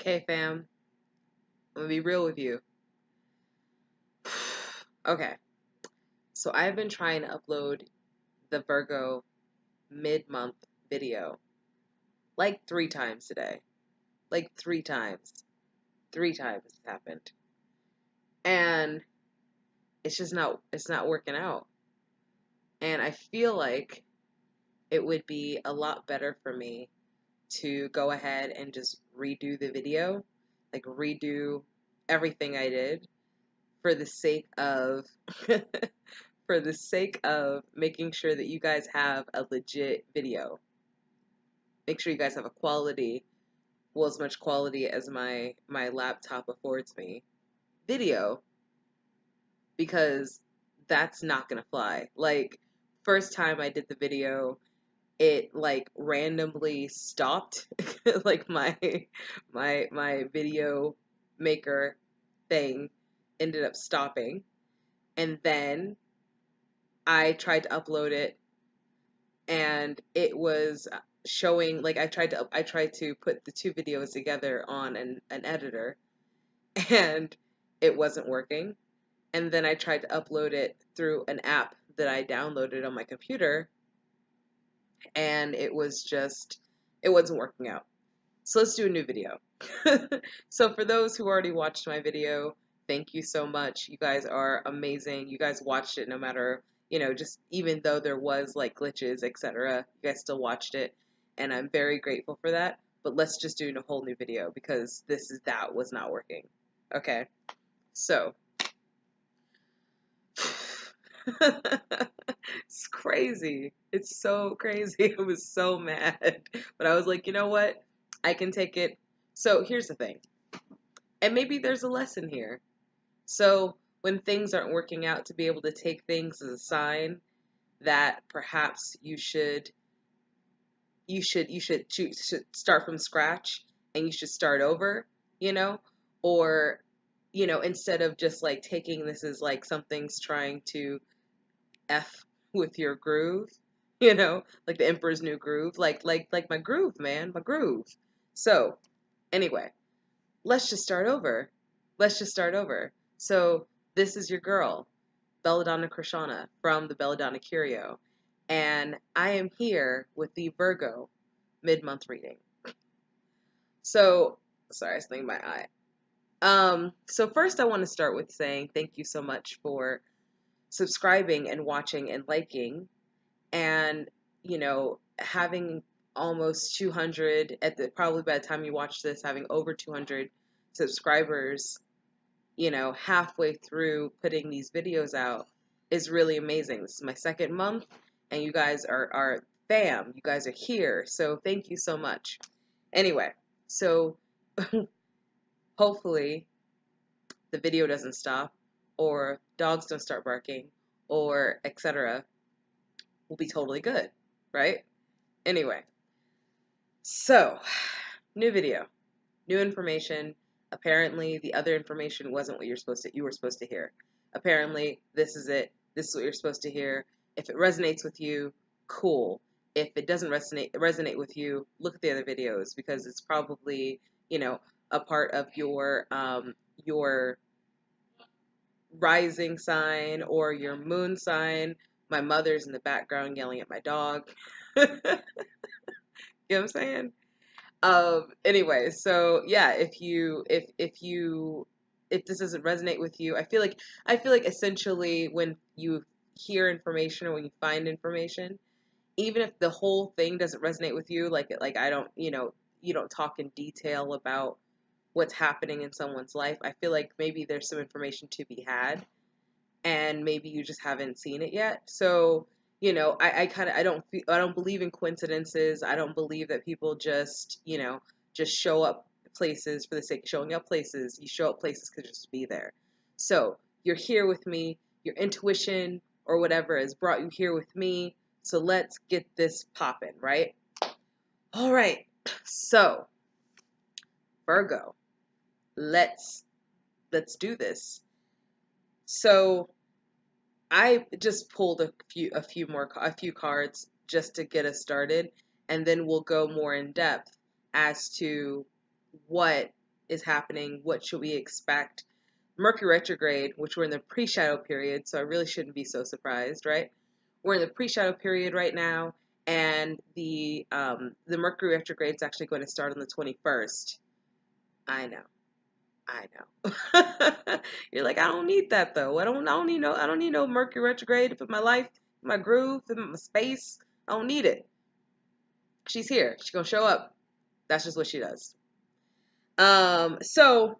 Okay, fam, I'm gonna be real with you. Okay, so I've been trying to upload the Virgo mid-month video like 3 times today. Like 3 times. 3 times it's happened. And it's not working out. And I feel like it would be a lot better for me to go ahead and just redo the video, like redo everything I did for the sake of for the sake of making sure that you guys have a legit video. Make sure you guys have a quality, well, as much quality as my laptop affords me, video, because that's not gonna fly. Like, first time I did the video, it like randomly stopped. Like my video maker thing ended up stopping, and then I tried to upload it, and it was showing, like, I tried to put the two videos together on an editor, and it wasn't working. And then I tried to upload it through an app that I downloaded on my computer, and it wasn't working out. So let's do a new video. So for those who already watched my video, thank you so much. You guys are amazing. You guys watched it no matter, just even though there was like glitches, etc. You guys still watched it, and I'm very grateful for that. But let's just do a whole new video because that was not working. Okay. So it's crazy. It's so crazy. I was so mad. But I was like, you know what? I can take it. So here's the thing. And maybe there's a lesson here. So when things aren't working out, to be able to take things as a sign that perhaps you should start from scratch, and you should start over, you know? Or, instead of just like taking this as like something's trying to F with your groove, like the Emperor's New Groove, like my groove, man, my groove. So, anyway, let's just start over. Let's just start over. So, this is your girl, Belladonna Krishana from the Belladonna Curio, and I am here with the Virgo mid-month reading. So, sorry, I was my eye. So first I want to start with saying thank you so much for subscribing and watching and liking, and having almost 200 probably by the time you watch this, having over 200 subscribers, halfway through putting these videos out is really amazing. This is my second month, and you guys are fam. You guys are here, so thank you so much. Anyway, so hopefully the video doesn't stop, or dogs don't start barking, or etc. Will be totally good, right? Anyway, so new video, new information. Apparently, the other information wasn't what you were supposed to hear. Apparently, this is it. This is what you're supposed to hear. If it resonates with you, cool. If it doesn't resonate with you, look at the other videos, because it's probably, a part of your rising sign or your moon sign. My mother's in the background yelling at my dog. You know what I'm saying? Anyway, so yeah, if this doesn't resonate with you, I feel like essentially when you hear information or when you find information, even if the whole thing doesn't resonate with you, like I don't, you don't talk in detail about what's happening in someone's life, I feel like maybe there's some information to be had, and maybe you just haven't seen it yet. So, I don't believe in coincidences. I don't believe that people just show up places for the sake of showing up places. You show up places because just to be there. So you're here with me. Your intuition or whatever has brought you here with me. So let's get this popping, right? All right. So Virgo, let's do this. So I just pulled a few cards just to get us started, and then we'll go more in depth as to what is happening, what should we expect. Mercury retrograde, which we're in the pre-shadow period, so I really shouldn't be so surprised, right? We're in the pre-shadow period right now, and the Mercury retrograde is actually going to start on the 21st. I know. I know. You're like, I don't need that though. I don't need no Mercury retrograde to put my life, my groove, in my space. I don't need it. She's here. She's gonna show up. That's just what she does. So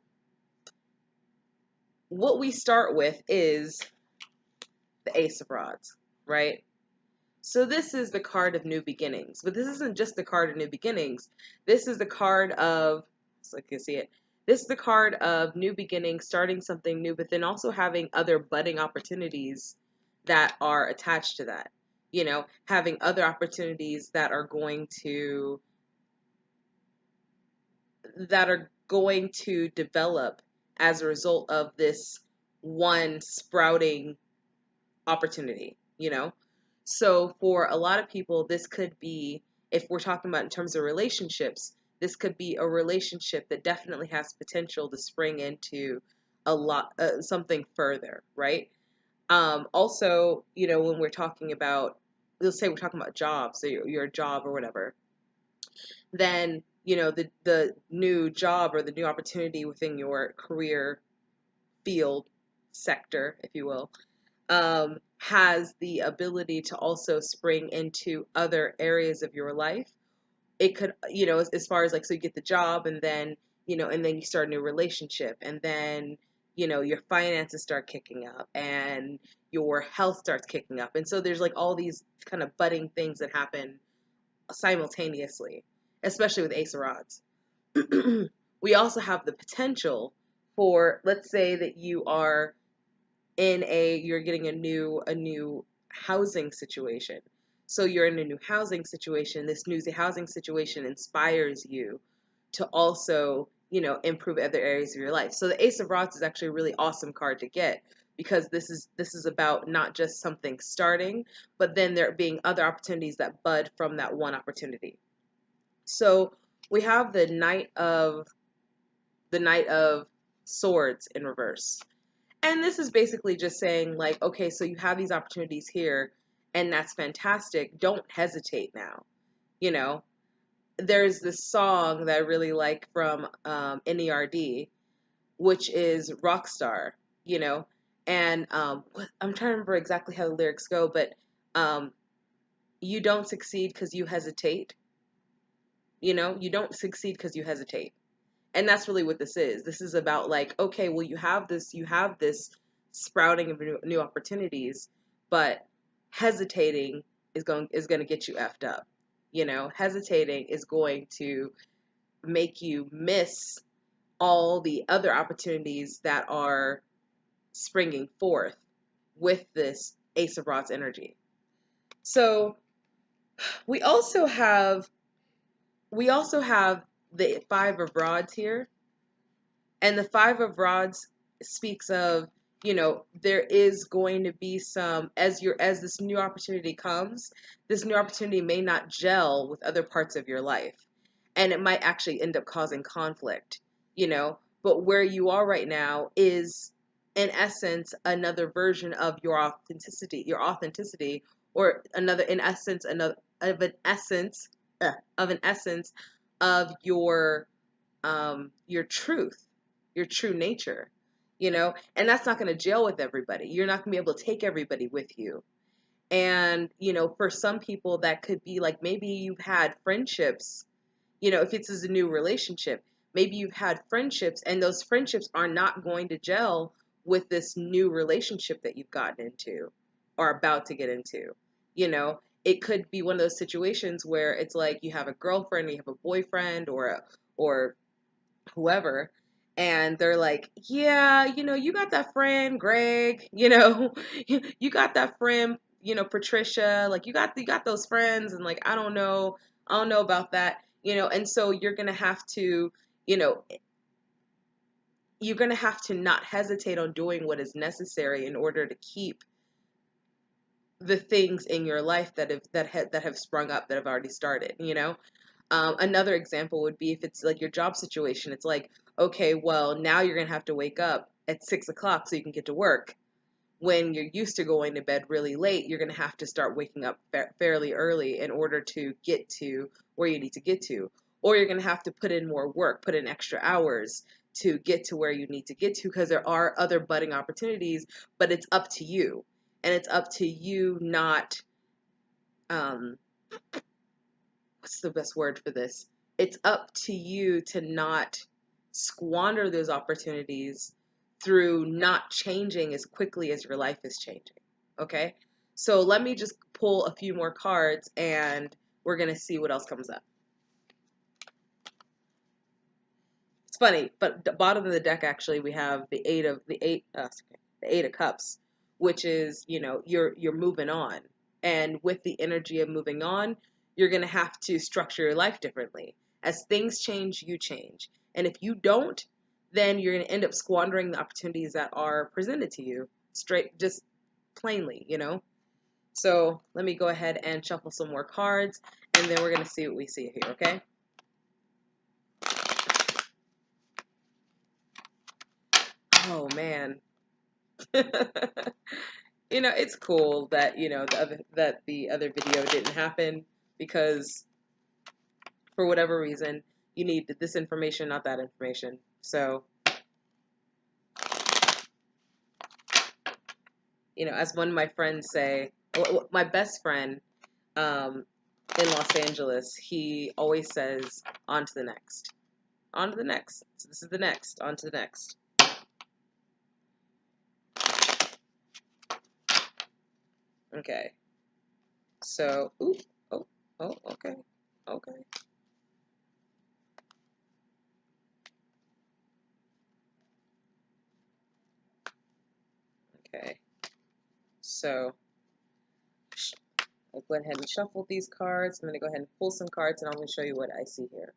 what we start with is the Ace of Rods, right? So this is the card of new beginnings, but this isn't just the card of new beginnings. This is the card of, so you can see it. This is the card of new beginnings, starting something new, but then also having other budding opportunities that are attached to that. You know, having other opportunities that are going to develop as a result of this one sprouting opportunity, you know? So for a lot of people, this could be, if we're talking about in terms of relationships, this could be a relationship that definitely has potential to spring into something further, right? Also, you know, when we're talking about, let's say we're talking about jobs, so your job or whatever, then, you know, the new job or the new opportunity within your career field, sector, if you will, has the ability to also spring into other areas of your life. It could, you know, as far as like, so you get the job and then, you know, and then you start a new relationship and then, you know, your finances start kicking up and your health starts kicking up. And so there's like all these kind of budding things that happen simultaneously, especially with Ace of Rods. We also have the potential for, let's say that you are you're getting a new housing situation. So you're in a new housing situation. This new housing situation inspires you to also, you know, improve other areas of your life. So the Ace of Rods is actually a really awesome card to get because this is about not just something starting, but then there being other opportunities that bud from that one opportunity. So we have the Knight of Swords in reverse. And this is basically just saying, like, okay, so you have these opportunities here, and that's fantastic. Don't hesitate now. You know, there's this song that I really like from NERD, which is Rockstar, you know, and I'm trying to remember exactly how the lyrics go, but um, you don't succeed because you hesitate. You know, you don't succeed because you hesitate. And that's really what this is. This is about like, okay, well, you have this sprouting of new opportunities, but hesitating is going to get you effed up. You know, hesitating is going to make you miss all the other opportunities that are springing forth with this Ace of Rods energy. So we also have the Five of Rods here. And the Five of Rods speaks of, you know, there is going to be some, as this new opportunity comes, this new opportunity may not gel with other parts of your life. And it might actually end up causing conflict, you know. But where you are right now is, in essence, another version of your authenticity, or another, in essence, another of an essence, of an essence of your truth, your true nature, you know, and that's not going to gel with everybody. You're not going to be able to take everybody with you. And, you know, for some people that could be like, maybe you've had friendships, you know, if it's a new relationship, maybe you've had friendships and those friendships are not going to gel with this new relationship that you've gotten into or about to get into. You know, it could be one of those situations where it's like you have a girlfriend, or you have a boyfriend, or whoever, and they're like, yeah, you know, you got that friend Greg, you know, you got that friend, you know, Patricia, like you got those friends, and like I don't know about that, you know. And so you're gonna have to, you know, you're gonna have to not hesitate on doing what is necessary in order to keep the things in your life that have sprung up, that have already started, you know. Another example would be if it's like your job situation. It's like, okay, well, now you're going to have to wake up at 6 o'clock so you can get to work. When you're used to going to bed really late, you're going to have to start waking up fairly early in order to get to where you need to get to. Or you're going to have to put in more work, put in extra hours to get to where you need to get to, because there are other budding opportunities, but it's up to you. And it's up to you not, what's the best word for this? It's up to you to not squander those opportunities through not changing as quickly as your life is changing. Okay? So let me just pull a few more cards and we're going to see what else comes up. It's funny, but at the bottom of the deck actually we have the eight of cups, which is, you're moving on. And with the energy of moving on, you're going to have to structure your life differently. As things change, you change. And if you don't, then you're going to end up squandering the opportunities that are presented to you, just plainly. So let me go ahead and shuffle some more cards, and then we're going to see what we see here, okay? Oh, man. It's cool that, the other video didn't happen, because for whatever reason, you need this information, not that information. So, as one of my friends say, my best friend in Los Angeles, he always says, on to the next. On to the next. So this is the next. On to the next. Okay. So, okay. Okay. Okay. So, I'll go ahead and shuffle these cards. I'm going to go ahead and pull some cards, and I'm going to show you what I see here.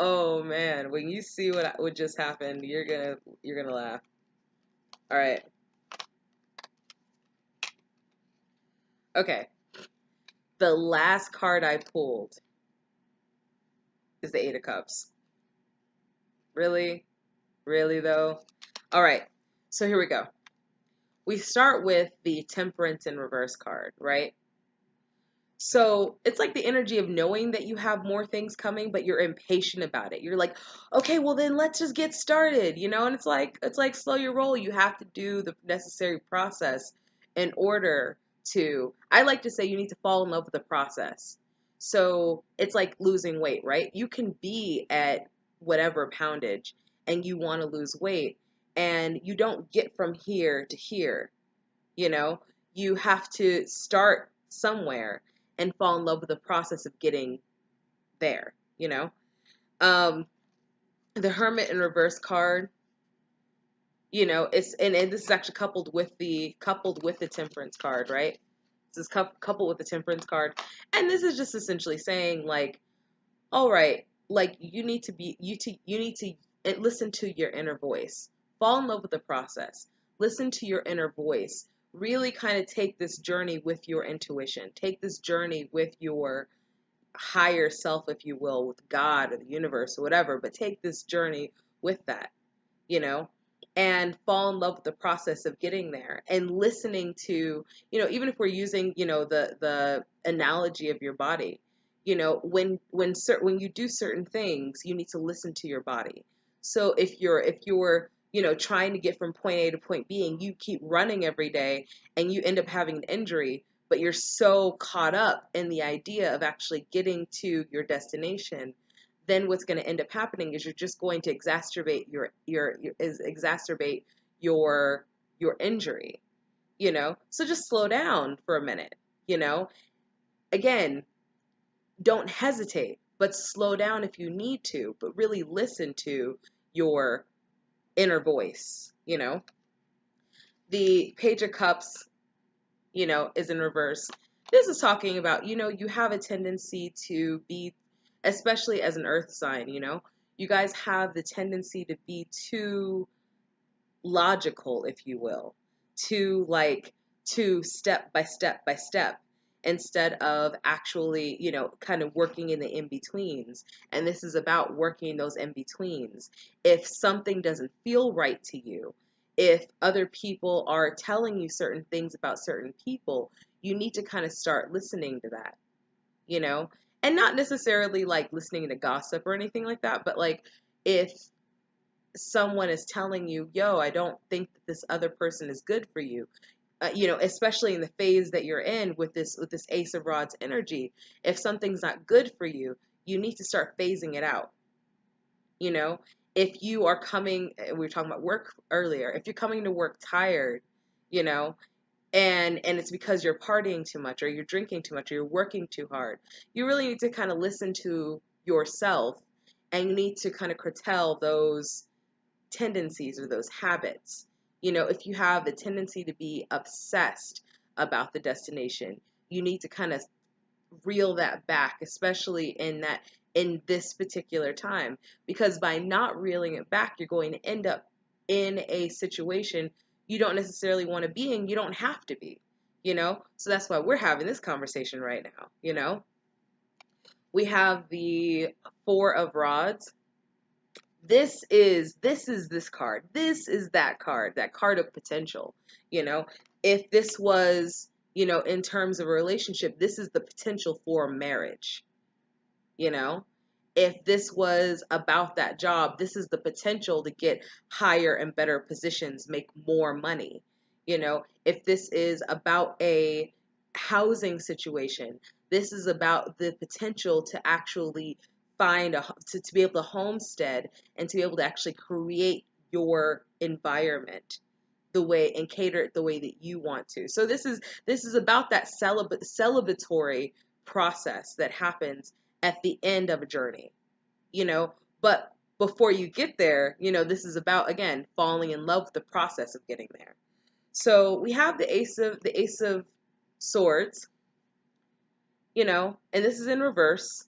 Oh man, when you see what just happened, you're gonna laugh. All right. Okay. The last card I pulled is the Eight of Cups. Really? Really though? All right. So here we go. We start with the Temperance in Reverse card, right? So it's like the energy of knowing that you have more things coming, but you're impatient about it. You're like, okay, well then let's just get started, And it's like slow your roll. You have to do the necessary process in order to. I like to say you need to fall in love with the process. So it's like losing weight, right? You can be at whatever poundage and you want to lose weight, and you don't get from here to here. You have to start somewhere and fall in love with the process of getting there. The Hermit in Reverse card, it's and this is actually coupled with the Temperance card, right? This is coupled with the Temperance card, and this is just essentially saying, like, all right, like you need to listen to your inner voice, fall in love with the process, listen to your inner voice, really kind of take this journey with your intuition, take this journey with your higher self, if you will, with God or the universe or whatever, but take this journey with that, you know, and fall in love with the process of getting there, and listening to, even if we're using, the analogy of your body, when you do certain things, you need to listen to your body. So if you're trying to get from point A to point B, and you keep running every day and you end up having an injury, but you're so caught up in the idea of actually getting to your destination, then what's going to end up happening is you're just going to exacerbate your injury, So just slow down for a minute, Again, don't hesitate, but slow down if you need to, but really listen to your inner voice, The Page of Cups, is in reverse. This is talking about, you have a tendency to be, especially as an earth sign, you guys have the tendency to be too logical, if you will, too step by step by step. instead of actually, kind of working in the in-betweens. And this is about working those in-betweens. If something doesn't feel right to you, if other people are telling you certain things about certain people, you need to kind of start listening to that, you know? And not necessarily like listening to gossip or anything like that, but like if someone is telling you, yo, I don't think that this other person is good for you, especially in the phase that you're in with this Ace of Rods energy, if something's not good for you, you need to start phasing it out. You know, if you are coming, we were talking about work earlier, if you're coming to work tired, you know, and it's because you're partying too much or you're drinking too much or you're working too hard, you really need to kind of listen to yourself, and you need to kind of curtail those tendencies or those habits. If you have the tendency to be obsessed about the destination, you need to kind of reel that back, especially in this particular time, because by not reeling it back, you're going to end up in a situation you don't necessarily want to be in. You don't have to be, so that's why we're having this conversation right now. We have the Four of Rods. This card. This is that card of potential. You know, if this was, in terms of a relationship, this is the potential for marriage. You know, if this was about that job, this is the potential to get higher and better positions, make more money. If this is about a housing situation, this is about the potential to actually to be able to homestead and to be able to actually create your environment the way and cater it the way that you want to. So this is about that celebratory process that happens at the end of a journey, but before you get there, this is about, again, falling in love with the process of getting there. So we have the Ace of Swords, and this is in reverse.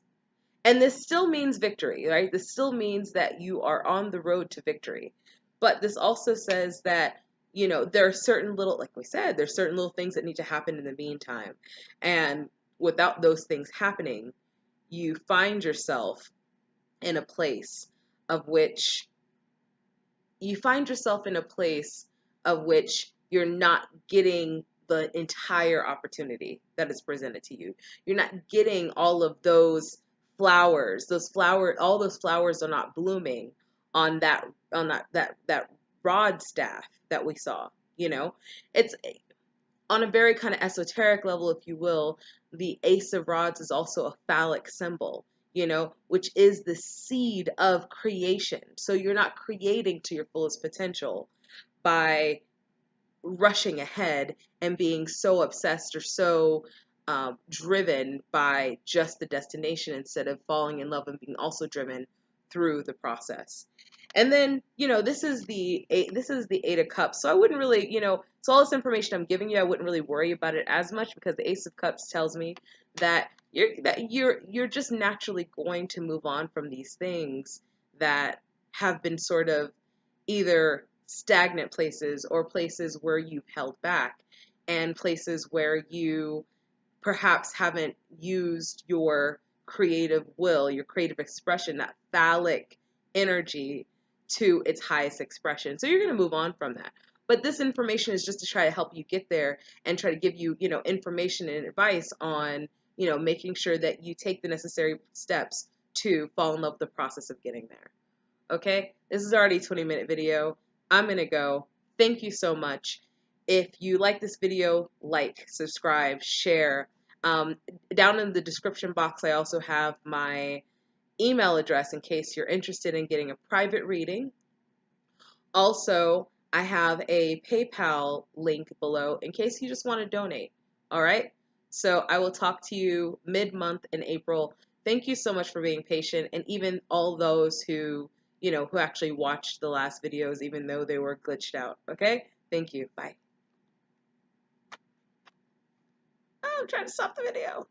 And this still means victory, right? This still means that you are on the road to victory. But this also says that, there are certain little, like we said, there's certain little things that need to happen in the meantime. And without those things happening, you find yourself in a place of which you're not getting the entire opportunity that is presented to you. You're not getting all of those flowers. All those flowers are not blooming on that rod staff that we saw. It's on a very kind of esoteric level, if you will. The Ace of Rods is also a phallic symbol, which is the seed of creation. So you're not creating to your fullest potential by rushing ahead and being so obsessed or so driven by just the destination, instead of falling in love and being also driven through the process. And then, this is the Eight of Cups. So I wouldn't really, so all this information I'm giving you, I wouldn't really worry about it as much, because the Ace of Cups tells me that you're just naturally going to move on from these things that have been sort of either stagnant places or places where you've held back, and places where you perhaps haven't used your creative will, your creative expression, that phallic energy to its highest expression. So you're going to move on from that. But this information is just to try to help you get there and try to give you, information and advice on, making sure that you take the necessary steps to fall in love with the process of getting there. Okay, this is already a 20-minute video. I'm gonna go. Thank you so much. If you like this video, like, subscribe, share. Down in the description box, I also have my email address in case you're interested in getting a private reading. Also, I have a PayPal link below in case you just want to donate. All right? So I will talk to you mid-month in April. Thank you so much for being patient, and even all those who actually watched the last videos, even though they were glitched out. Okay? Thank you. Bye. Oh, I'm trying to stop the video.